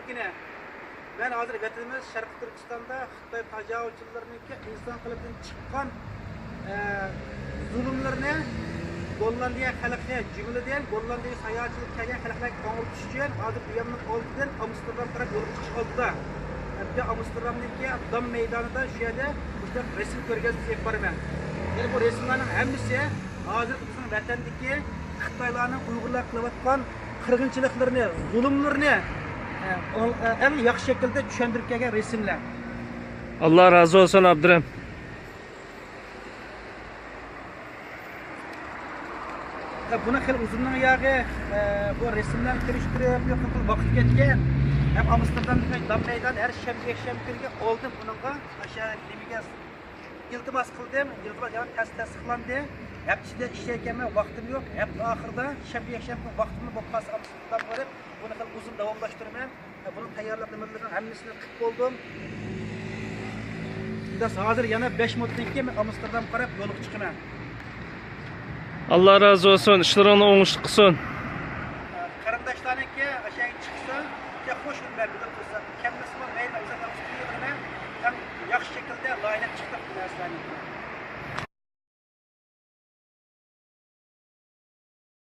Lekin ben hazır vatanimiz Şarkı Türkistan'da Xitoy tajovuzchilarining inson qiliqdan chiqqan zulmlarni Gollandiya xalqiga jumladan Gollandiya sayohatchilik qilgan xalqlarga ko'ngil tush uchun hozir bu yerning oldidan Amsterdam taraf yo'l chiqish oldida. Hatta Amsterdamdagi Dam maydonida shu yerda o'sha resim ko'rgazib boraman. Yani bu resimlarning hammasi hozir bizning vatandagi Xitoylarning Uyg'urlar qilayotgan qirg'inchiliklarni, zulmlarni en yaxshi şekilde tushuntirib kelgan resimler. Allah razı olsun Abdurrahim. Buna xil uzunluğun yağı bu resimlerni kirishtirib, yo'qotib vaqt ketgan. Hem Amsterdamdagi Dam meydan her shanba oldim bununla. Aşağı nimaga iltimos qildim. İltimos yani tasdiqlandi. Hepsinde işleyken vaktim yok. Hep ahırda shanba vaktimni bo'lib qolsa Amsterdam borib, buni xil uzun davomlashtirmam. Bunu tayyorladımlardan hemmisini qilib bo'ldim. Biz hozir yana 5 minutdan keyin Amsterdam qarab yo'lga chiqaman. Allah razı olsun. İşlerini oңushli qilsin. Qarindoshlarniki aşağı chiqsa, xo'sh ular bilib tursa, kammasmi mayli o'zlariga ham yaxshi shaklda loyiha chiqib bu narsalarni.